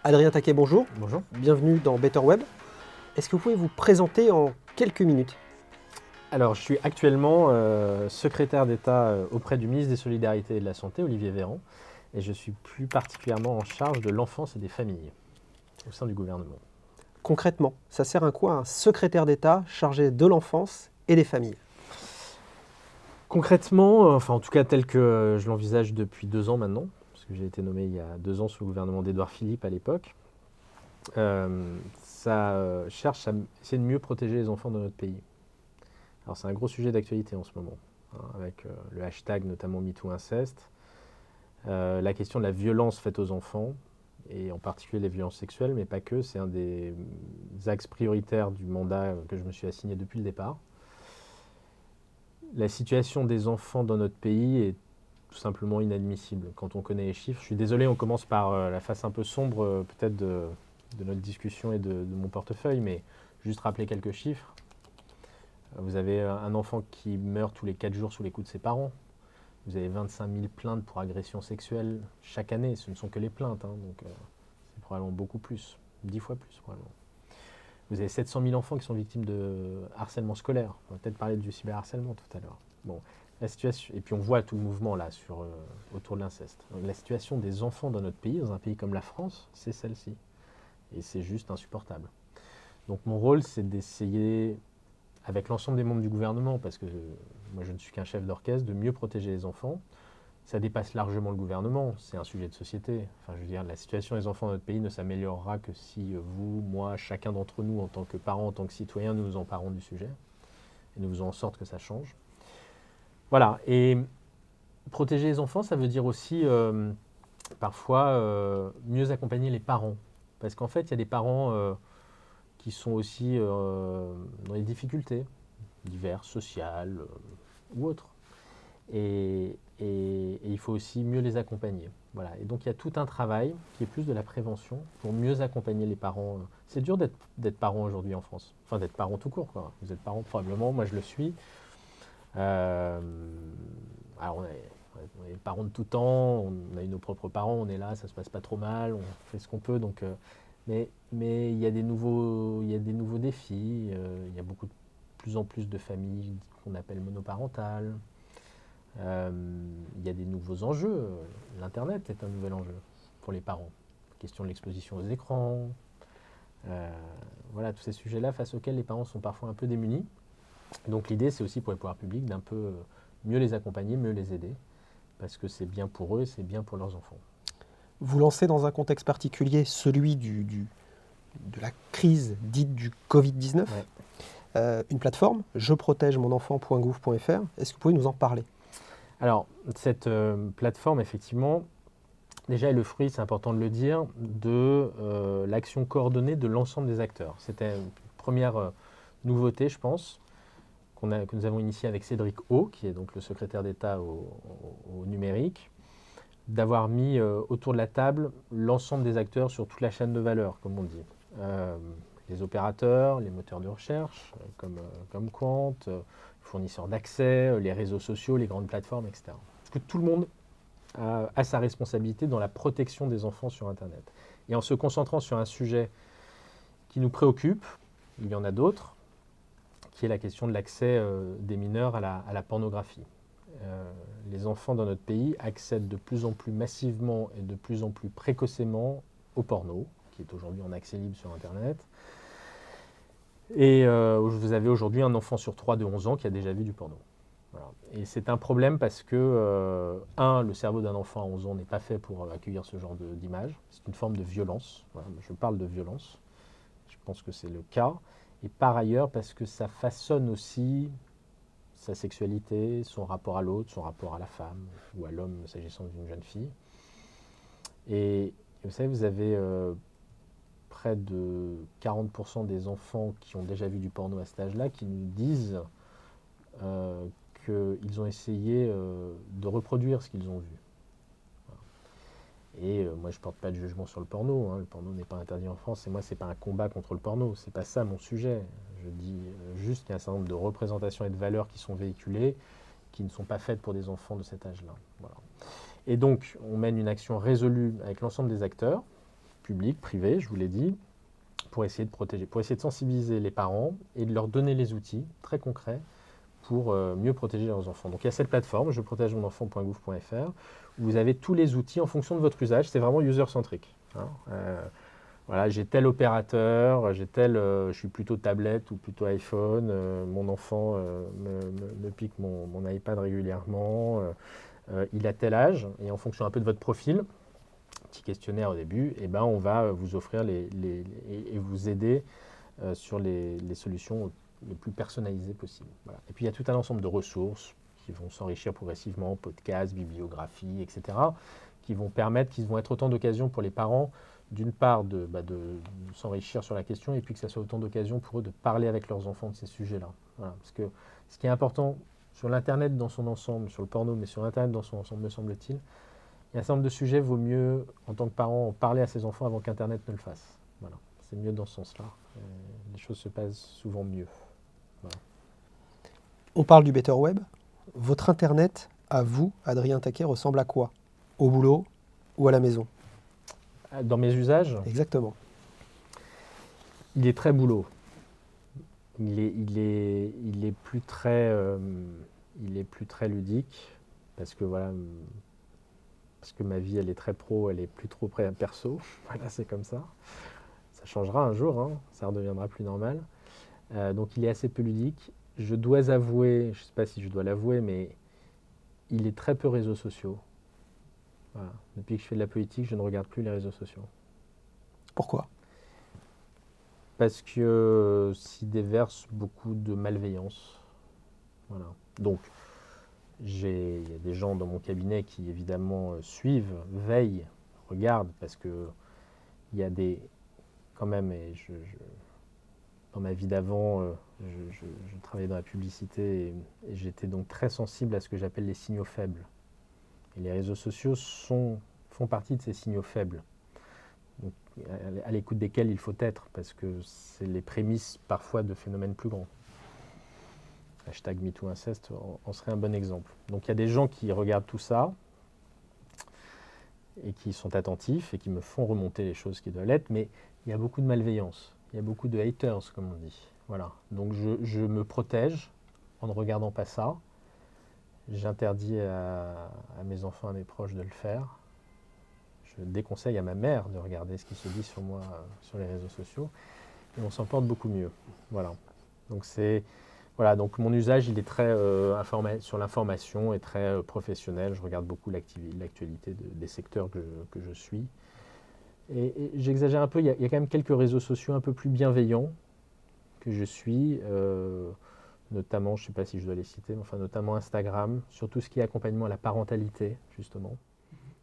Adrien Taquet, bonjour. Bonjour. Bienvenue dans Better Web. Est-ce que vous pouvez vous présenter en quelques minutes? Alors, je suis actuellement secrétaire d'État auprès du ministre des Solidarités et de la Santé, Olivier Véran, et je suis plus particulièrement en charge de l'enfance et des familles au sein du gouvernement. Concrètement, ça sert à quoi un secrétaire d'État chargé de l'enfance et des familles? Concrètement, enfin en tout cas tel que je l'envisage depuis 2 ans maintenant, parce que j'ai été nommé il y a 2 ans sous le gouvernement d'Édouard Philippe à l'époque, ça cherche à essayer de mieux protéger les enfants dans notre pays. Alors c'est un gros sujet d'actualité en ce moment, hein, avec le hashtag notamment MeTooInceste, la question de la violence faite aux enfants, et en particulier les violences sexuelles, mais pas que, c'est un des axes prioritaires du mandat que je me suis assigné depuis le départ. La situation des enfants dans notre pays est tout simplement inadmissible quand on connaît les chiffres. Je suis désolé, on commence par la face un peu sombre peut-être de notre discussion et de mon portefeuille, mais juste rappeler quelques chiffres. Vous avez un enfant qui meurt tous les 4 jours sous les coups de ses parents. Vous avez 25 000 plaintes pour agression sexuelle chaque année. Ce ne sont que les plaintes, hein, donc c'est probablement beaucoup plus, 10 fois plus probablement. Vous avez 700 000 enfants qui sont victimes de harcèlement scolaire. On va peut-être parler du cyberharcèlement tout à l'heure. Bon, la situation, et puis on voit tout le mouvement là autour de l'inceste. La situation des enfants dans notre pays, dans un pays comme la France, c'est celle-ci. Et c'est juste insupportable. Donc mon rôle, c'est d'essayer, avec l'ensemble des membres du gouvernement, parce que moi je ne suis qu'un chef d'orchestre, de mieux protéger les enfants. Ça dépasse largement le gouvernement, c'est un sujet de société. Enfin, je veux dire, la situation des enfants dans notre pays ne s'améliorera que si vous, moi, chacun d'entre nous, en tant que parents, en tant que citoyens, nous nous emparons du sujet et nous faisons en sorte que ça change. Voilà, et protéger les enfants, ça veut dire aussi parfois mieux accompagner les parents. Parce qu'en fait, il y a des parents qui sont aussi dans des difficultés diverses, sociales ou autres. Et il faut aussi mieux les accompagner. Voilà. Et donc il y a tout un travail qui est plus de la prévention pour mieux accompagner les parents. C'est dur d'être parent aujourd'hui en France. Enfin, d'être parent tout court, quoi. Vous êtes parent probablement, moi je le suis. Euh, alors on est parents de tout temps, on a eu nos propres parents, on est là, ça se passe pas trop mal, on fait ce qu'on peut. Donc, mais il y a des nouveaux défis. Il y a plus en plus de familles qu'on appelle monoparentales. Il y a des nouveaux enjeux. L'Internet est un nouvel enjeu pour les parents. Question de l'exposition aux écrans. Voilà, tous ces sujets-là face auxquels les parents sont parfois un peu démunis. Donc l'idée, c'est aussi pour les pouvoirs publics d'un peu mieux les accompagner, mieux les aider, parce que c'est bien pour eux et c'est bien pour leurs enfants. Vous lancez dans un contexte particulier, celui de la crise dite du Covid-19, une plateforme, jeprotègemonenfant.gouv.fr. Est-ce que vous pouvez nous en parler? Alors, cette plateforme, effectivement, déjà est le fruit, c'est important de le dire, de l'action coordonnée de l'ensemble des acteurs. C'était une première nouveauté, je pense, que nous avons initiée avec Cédric O, qui est donc le secrétaire d'État au numérique, d'avoir mis autour de la table l'ensemble des acteurs sur toute la chaîne de valeur, comme on dit. Les opérateurs, les moteurs de recherche, comme Quant, fournisseurs d'accès, les réseaux sociaux, les grandes plateformes, etc. Parce que tout le monde a sa responsabilité dans la protection des enfants sur Internet. Et en se concentrant sur un sujet qui nous préoccupe, il y en a d'autres, qui est la question de l'accès des mineurs à la pornographie. Les enfants dans notre pays accèdent de plus en plus massivement et de plus en plus précocement au porno, qui est aujourd'hui en accès libre sur Internet. Et vous avez aujourd'hui un enfant sur 3 de 11 ans qui a déjà vu du porno. Voilà. Et c'est un problème parce que, le cerveau d'un enfant à 11 ans n'est pas fait pour accueillir ce genre d'image. C'est une forme de violence. Voilà, je parle de violence. Je pense que c'est le cas. Et par ailleurs, parce que ça façonne aussi sa sexualité, son rapport à l'autre, son rapport à la femme ou à l'homme s'agissant d'une jeune fille. Et vous savez, vous avez près de 40% des enfants qui ont déjà vu du porno à cet âge-là qui nous disent qu'ils ont essayé de reproduire ce qu'ils ont vu. Et moi, je ne porte pas de jugement sur le porno. Hein. Le porno n'est pas interdit en France. Et moi, ce n'est pas un combat contre le porno. Ce n'est pas ça mon sujet. Je dis juste qu'il y a un certain nombre de représentations et de valeurs qui sont véhiculées qui ne sont pas faites pour des enfants de cet âge-là. Voilà. Et donc, on mène une action résolue avec l'ensemble des acteurs. public, privé, je vous l'ai dit, pour essayer de protéger, pour essayer de sensibiliser les parents et de leur donner les outils très concrets pour mieux protéger leurs enfants. Donc il y a cette plateforme, jeprotegemonenfant.gouv.fr, où vous avez tous les outils en fonction de votre usage. C'est vraiment user-centrique. Hein. Voilà, j'ai tel opérateur, je suis plutôt tablette ou plutôt iPhone, mon enfant me pique mon iPad régulièrement, il a tel âge, et en fonction un peu de votre profil, petit questionnaire au début, et ben on va vous offrir et vous aider sur les solutions les plus personnalisées possibles. Voilà. Et puis il y a tout un ensemble de ressources qui vont s'enrichir progressivement, podcasts, bibliographies, etc., qui vont être autant d'occasions pour les parents, d'une part de s'enrichir sur la question, et puis que ça soit autant d'occasions pour eux de parler avec leurs enfants de ces sujets-là. Voilà. Parce que ce qui est important sur l'Internet dans son ensemble, sur le porno, mais sur l'Internet dans son ensemble, me semble-t-il, il y a un certain nombre de sujets, vaut mieux, en tant que parent, en parler à ses enfants avant qu'Internet ne le fasse. Voilà. C'est mieux dans ce sens-là. Les choses se passent souvent mieux. Voilà. On parle du Better Web. Votre Internet, à vous, Adrien Taquet, ressemble à quoi? Au boulot ou à la maison? Dans mes usages, Exactement. il est très boulot. Il est plus très ludique parce que voilà, parce que ma vie elle est très pro, elle est plus trop perso. Voilà, c'est comme ça. Ça changera un jour, hein, ça redeviendra plus normal. Donc il est assez peu ludique. Je dois avouer, je ne sais pas si je dois l'avouer, mais il est très peu réseaux sociaux. Voilà. Depuis que je fais de la politique, je ne regarde plus les réseaux sociaux. Pourquoi? Parce que s'y déverse beaucoup de malveillance. Voilà. Donc, il y a des gens dans mon cabinet qui évidemment suivent, veillent, regardent, parce que il y a quand même, dans ma vie d'avant, je travaillais dans la publicité et j'étais donc très sensible à ce que j'appelle les signaux faibles. Et les réseaux sociaux font partie de ces signaux faibles, donc, à l'écoute desquels il faut être, parce que c'est les prémices parfois de phénomènes plus grands. Hashtag MeTooInceste en serait un bon exemple. Donc il y a des gens qui regardent tout ça et qui sont attentifs et qui me font remonter les choses qui doivent l'être, mais il y a beaucoup de malveillance, il y a beaucoup de haters, comme on dit. Voilà. Donc je me protège en ne regardant pas ça. J'interdis à mes enfants, à mes proches de le faire. Je déconseille à ma mère de regarder ce qui se dit sur moi sur les réseaux sociaux. Et on s'en porte beaucoup mieux. Voilà. Donc mon usage, il est très sur l'information et très professionnel. Je regarde beaucoup l'actualité des secteurs que je suis. Et j'exagère un peu, il y a quand même quelques réseaux sociaux un peu plus bienveillants que je suis. Notamment, je ne sais pas si je dois les citer, mais enfin notamment Instagram, sur tout ce qui est accompagnement à la parentalité, justement.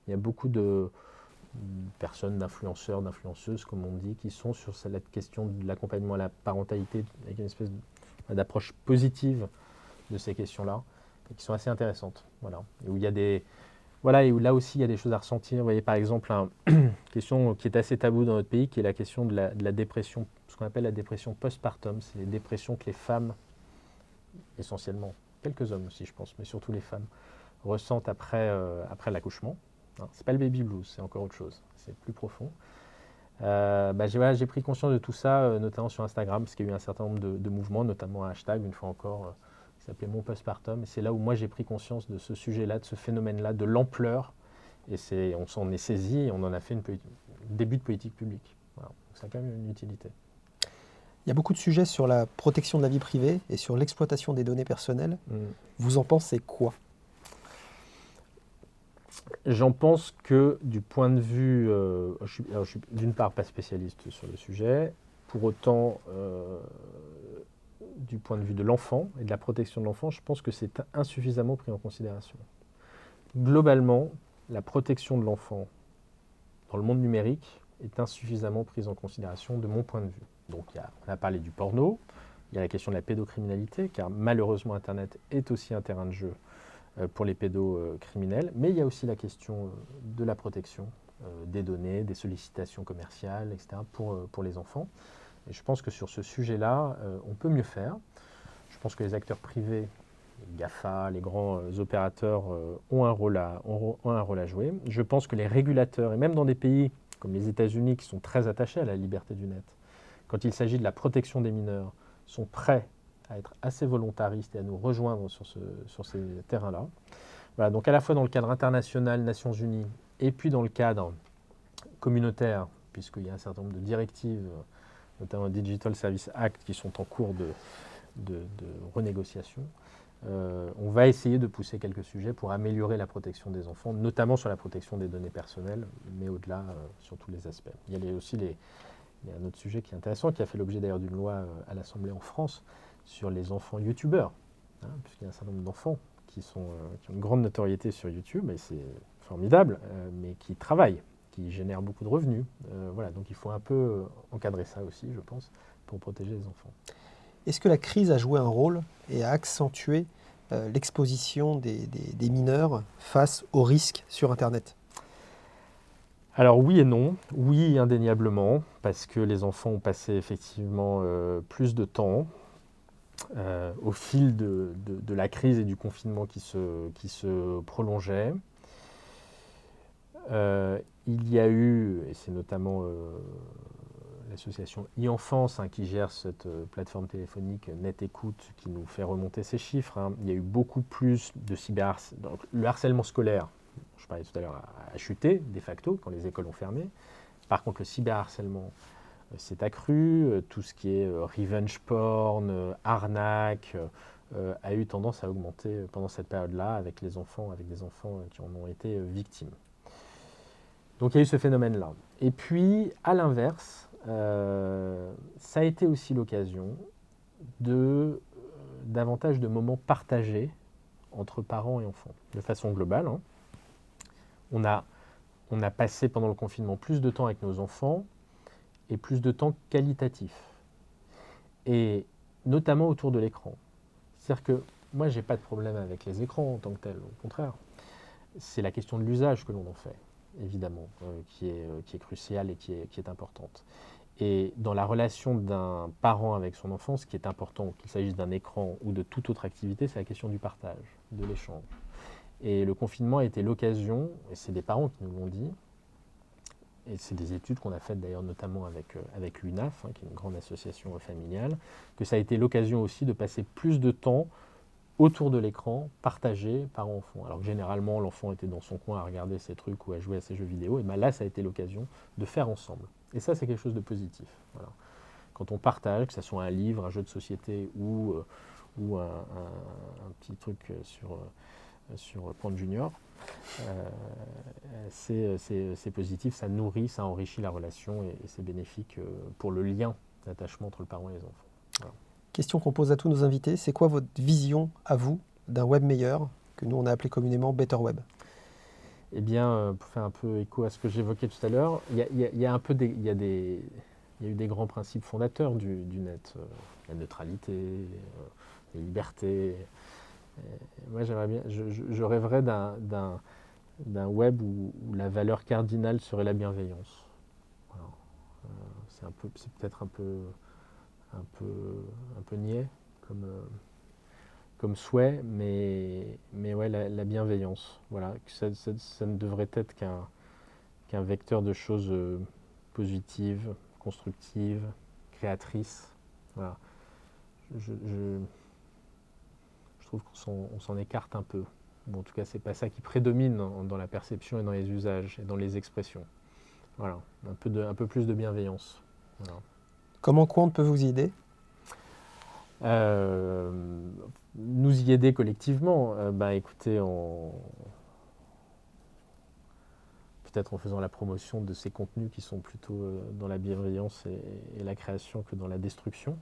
Il y a beaucoup de personnes, d'influenceurs, d'influenceuses, comme on dit, qui sont sur cette question de l'accompagnement à la parentalité, avec une espèce d'approche positive de ces questions-là, et qui sont assez intéressantes. Voilà. Et où il y a et où là aussi il y a des choses à ressentir. Vous voyez, par exemple, une question qui est assez taboue dans notre pays, qui est la question de la dépression, ce qu'on appelle la dépression postpartum. C'est les dépressions que les femmes, essentiellement, quelques hommes aussi je pense, mais surtout les femmes, ressentent après l'accouchement. Hein, c'est pas le baby blues, c'est encore autre chose, c'est plus profond. J'ai pris conscience de tout ça, notamment sur Instagram, parce qu'il y a eu un certain nombre de mouvements, notamment un hashtag, une fois encore, qui s'appelait Mon Postpartum. Et c'est là où moi j'ai pris conscience de ce sujet-là, de ce phénomène-là, de l'ampleur. Et on s'en est saisi et on en a fait un début de politique publique. Voilà. Donc ça a quand même une utilité. Il y a beaucoup de sujets sur la protection de la vie privée et sur l'exploitation des données personnelles. Vous en pensez quoi? J'en pense que du point de vue, je suis d'une part pas spécialiste sur le sujet, pour autant, du point de vue de l'enfant et de la protection de l'enfant, je pense que c'est insuffisamment pris en considération. Globalement, la protection de l'enfant dans le monde numérique est insuffisamment prise en considération de mon point de vue. Donc on a parlé du porno, il y a la question de la pédocriminalité, car malheureusement Internet est aussi un terrain de jeu pour les pédocriminels, mais il y a aussi la question de la protection des données, des sollicitations commerciales, etc. pour les enfants. Et je pense que sur ce sujet-là, on peut mieux faire. Je pense que les acteurs privés, les GAFA, les grands opérateurs ont un rôle à jouer. Je pense que les régulateurs, et même dans des pays comme les États-Unis, qui sont très attachés à la liberté du net, quand il s'agit de la protection des mineurs, sont prêts à être assez volontaristes et à nous rejoindre sur ces terrains-là. Voilà, donc à la fois dans le cadre international, Nations Unies, et puis dans le cadre communautaire, puisqu'il y a un certain nombre de directives, notamment le Digital Service Act, qui sont en cours de renégociation. On va essayer de pousser quelques sujets pour améliorer la protection des enfants, notamment sur la protection des données personnelles, mais au-delà, sur tous les aspects. Il y a un autre sujet qui est intéressant, qui a fait l'objet d'ailleurs d'une loi à l'Assemblée en France, sur les enfants youtubeurs, puisqu'il y a un certain nombre d'enfants qui ont une grande notoriété sur YouTube, et c'est formidable, mais qui travaillent, qui génèrent beaucoup de revenus. Voilà, donc il faut un peu encadrer ça aussi, je pense, pour protéger les enfants. Est-ce que la crise a joué un rôle et a accentué l'exposition des mineurs face aux risques sur Internet ? Alors oui et non. Oui, indéniablement, parce que les enfants ont passé effectivement plus de temps au fil de la crise et du confinement qui se prolongeait. Il y a eu, et c'est notamment l'association e-Enfance qui gère cette plateforme téléphonique NetÉcoute qui nous fait remonter ces chiffres. Il y a eu beaucoup plus de cyberharcèlement. Le harcèlement scolaire, je parlais tout à l'heure, a chuté de facto quand les écoles ont fermé. Par contre, le cyberharcèlement s'est accru. Tout ce qui est revenge porn, arnaque, a eu tendance à augmenter pendant cette période-là avec des enfants qui en ont été victimes. Donc il y a eu ce phénomène-là. Et puis, à l'inverse, ça a été aussi l'occasion davantage de moments partagés entre parents et enfants, de façon globale. On a passé pendant le confinement plus de temps avec nos enfants et plus de temps qualitatif. Et notamment autour de l'écran. C'est-à-dire que moi, je n'ai pas de problème avec les écrans en tant que tel, au contraire. C'est la question de l'usage que l'on en fait, évidemment, qui est cruciale et qui est importante. Et dans la relation d'un parent avec son enfant, ce qui est important, qu'il s'agisse d'un écran ou de toute autre activité, c'est la question du partage, de l'échange. Et le confinement a été l'occasion, et c'est des parents qui nous l'ont dit, et c'est des études qu'on a faites d'ailleurs notamment avec l'UNAF, qui est une grande association familiale, que ça a été l'occasion aussi de passer plus de temps autour de l'écran, partagé parents-enfants. Alors que généralement, l'enfant était dans son coin à regarder ses trucs ou à jouer à ses jeux vidéo, et bien là, ça a été l'occasion de faire ensemble. Et ça, c'est quelque chose de positif. Voilà. Quand on partage, que ce soit un livre, un jeu de société ou un petit truc sur Point Junior, c'est positif, ça nourrit, ça enrichit la relation et c'est bénéfique pour le lien d'attachement entre le parent et les enfants. Voilà. Question qu'on pose à tous nos invités, c'est quoi votre vision à vous d'un web meilleur, que nous on a appelé communément Better Web ? Eh bien, pour faire un peu écho à ce que j'évoquais tout à l'heure, il y a eu des grands principes fondateurs du net, la neutralité, la liberté. Moi, je rêverais d'un web où la valeur cardinale serait la bienveillance. Voilà. C'est peut-être un peu niais comme souhait, mais ouais, la bienveillance. Voilà, ça ne devrait être qu'un vecteur de choses positives, constructives, créatrices. Voilà. Je trouve qu'on s'en écarte un peu. Bon, en tout cas, c'est pas ça qui prédomine dans la perception et dans les usages et dans les expressions. Voilà, un peu plus de bienveillance. Voilà. Comment Quant peut vous y aider ? Nous y aider collectivement, écoutez, peut-être en faisant la promotion de ces contenus qui sont plutôt dans la bienveillance et la création que dans la destruction.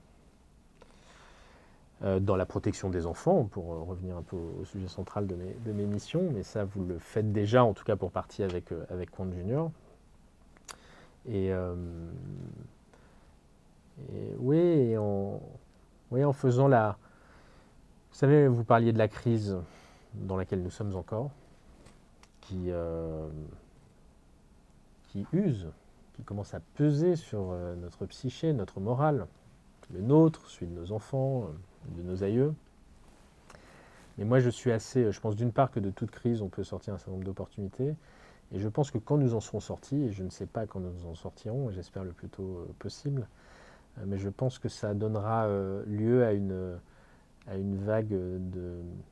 Dans la protection des enfants, pour revenir un peu au sujet central de mes missions, mais ça vous le faites déjà, en tout cas pour partie avec Quant Junior. Et en faisant la... Vous savez, vous parliez de la crise dans laquelle nous sommes encore, qui use, qui commence à peser sur notre psyché, notre morale, le nôtre, celui de nos enfants, de nos aïeux. Mais moi, je suis je pense d'une part que de toute crise, on peut sortir un certain nombre d'opportunités, Et je pense que quand nous en serons sortis, et je ne sais pas quand nous en sortirons, et j'espère le plus tôt possible, mais je pense que ça donnera lieu à une vague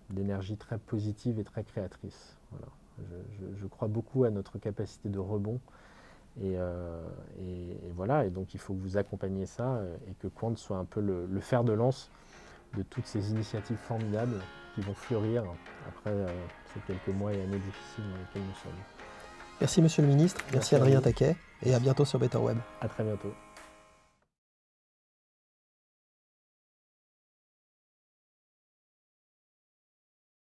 d'énergie très positive et très créatrice. Voilà. Je crois beaucoup à notre capacité de rebond. Et voilà, et donc il faut que vous accompagniez ça et que Quant soit un peu le fer de lance de toutes ces initiatives formidables qui vont fleurir après ces quelques mois et années difficiles dans lesquels nous sommes. Merci Monsieur le Ministre, merci Adrien à vous. Taquet et à bientôt sur Better Web. À très bientôt.